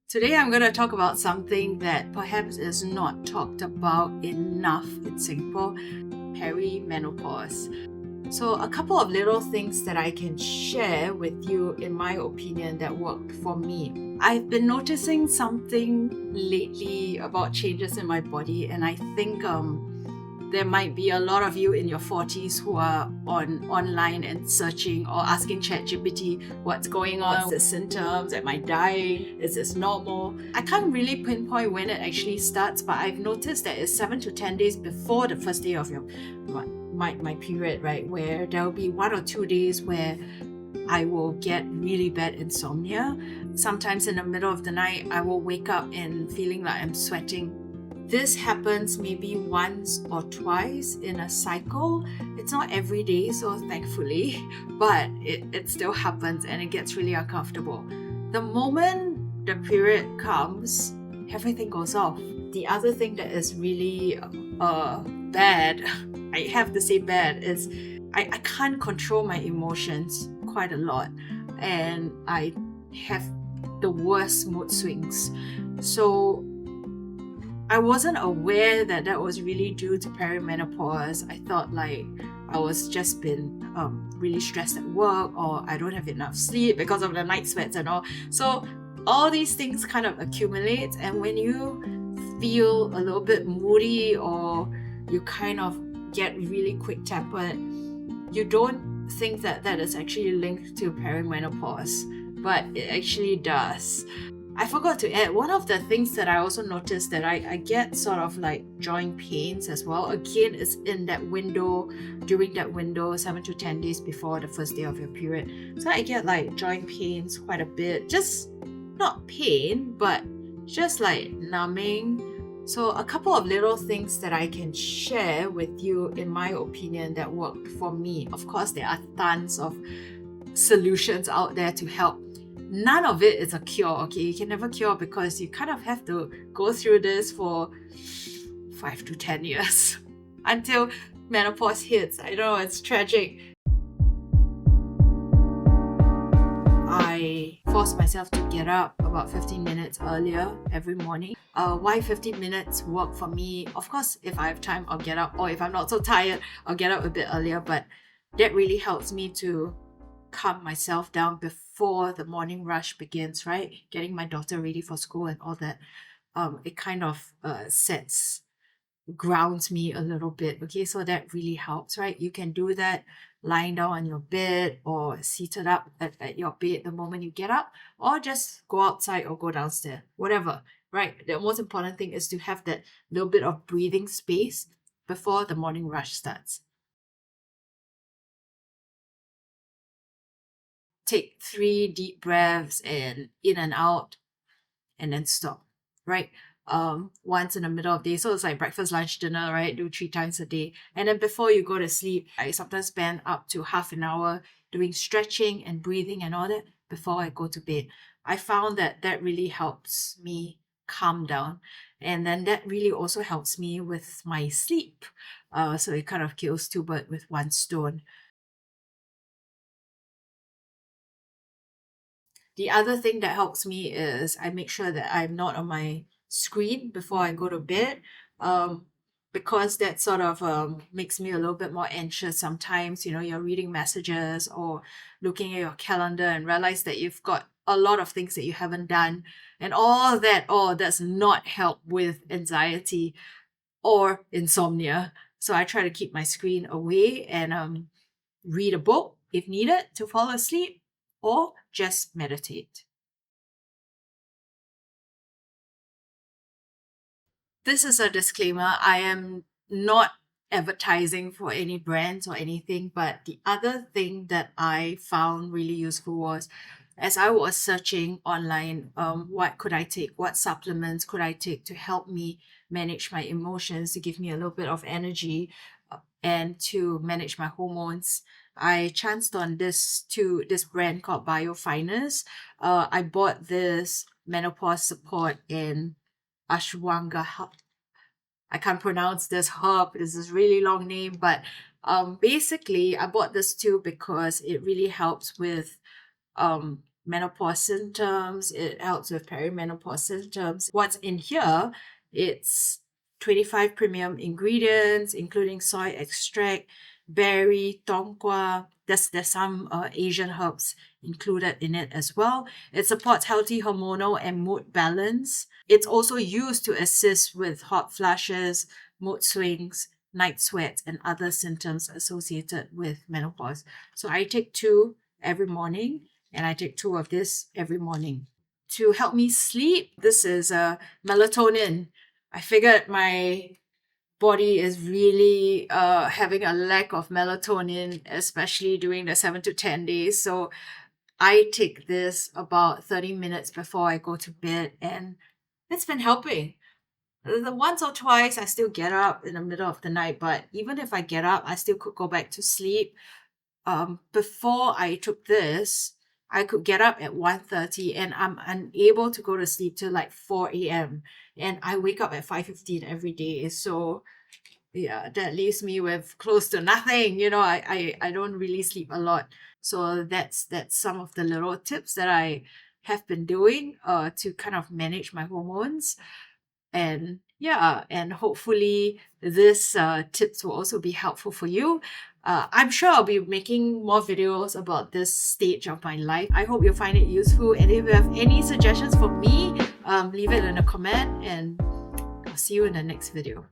Today, I'm going to talk about something that perhaps is not talked about enough in Singapore: perimenopause. So, a couple of little things that I can share with you, in my opinion, that worked for me. I've been noticing something lately about changes in my body, and I think there might be a lot of you in your 40s who are online and searching or asking ChatGPT what's going on, what's the symptoms, am I dying, is this normal? I can't really pinpoint when it actually starts, but I've noticed that it's 7 to 10 days before the first day of your my period, right, where there'll be 1 or 2 days where I will get really bad insomnia. Sometimes in the middle of the night, I will wake up and feeling like I'm sweating. This happens maybe once or twice in a cycle. It's not every day, so thankfully, but it still happens and it gets really uncomfortable. The moment the period comes, everything goes off. The other thing that is really bad, I have to say bad, is I can't control my emotions quite a lot, and I have the worst mood swings. So I wasn't aware that that was really due to perimenopause. I thought like I was just been really stressed at work, or I don't have enough sleep because of the night sweats and all. So all these things kind of accumulate, and when you feel a little bit moody or you kind of get really quick-tempered, you don't think that that is actually linked to perimenopause, but it actually does. I forgot to add, one of the things that I also noticed that I get sort of like joint pains as well. Again, it's in that window, during that window, 7 to 10 days before the first day of your period. So I get like joint pains quite a bit. Just not pain, but just like numbing. So a couple of little things that I can share with you, in my opinion, that worked for me. Of course, there are tons of solutions out there to help. None of it is a cure, okay? You can never cure, because you kind of have to go through this for 5 to 10 years until menopause hits. I know it's tragic. I force myself to get up about 15 minutes earlier every morning. Why 15 minutes work for me? Of course, if I have time, I'll get up, or if I'm not so tired, I'll get up a bit earlier, but that really helps me to calm myself down before the morning rush begins, right? Getting my daughter ready for school and all that. It kind of grounds me a little bit. Okay, so that really helps, right? You can do that lying down on your bed or seated up at your bed the moment you get up, or just go outside or go downstairs, whatever, right? The most important thing is to have that little bit of breathing space before the morning rush starts. Take 3 deep breaths and in and out, and then stop, right? Once in the middle of the day. So it's like breakfast, lunch, dinner, right? Do 3 times a day. And then before you go to sleep, I sometimes spend up to half an hour doing stretching and breathing and all that before I go to bed. I found that that really helps me calm down. And then that really also helps me with my sleep. So it kind of kills two birds with one stone. The other thing that helps me is I make sure that I'm not on my screen before I go to bed, um, because that sort of makes me a little bit more anxious sometimes. You know, you're reading messages or looking at your calendar and realize that you've got a lot of things that you haven't done, and all that all does not help with anxiety or insomnia. So I try to keep my screen away and read a book if needed to fall asleep, or just meditate. This is a disclaimer. I am not advertising for any brands or anything, but the other thing that I found really useful was, as I was searching online, what could I take? What supplements could I take to help me manage my emotions, to give me a little bit of energy, and to manage my hormones? I chanced on this brand called Biofinance. I bought this menopause support in ashwanga. I can't pronounce this herb. This is a really long name, but basically I bought this too because it really helps with menopause symptoms. It helps with perimenopause symptoms. What's in here? It's 25 premium ingredients, including soy extract, berry, tongkwa. There's some Asian herbs included in it as well. It supports healthy hormonal and mood balance. It's also used to assist with hot flashes, mood swings, night sweats, and other symptoms associated with menopause. So I take 2 every morning, and I take 2 of this every morning. To help me sleep, this is melatonin. I figured my body is really having a lack of melatonin, especially during the 7 to 10 days. So I take this about 30 minutes before I go to bed, and it's been helping. The once or twice I still get up in the middle of the night, but even if I get up, I still could go back to sleep. Before I took this, I could get up at 1:30 and I'm unable to go to sleep till like 4 a.m. And I wake up at 5:15 every day. So yeah, that leaves me with close to nothing. I don't really sleep a lot. So that's some of the little tips that I have been doing to kind of manage my hormones. And yeah, and hopefully this tips will also be helpful for you. I'm sure I'll be making more videos about this stage of my life. I hope you'll find it useful, and if you have any suggestions for me, leave it in a comment, and I'll see you in the next video.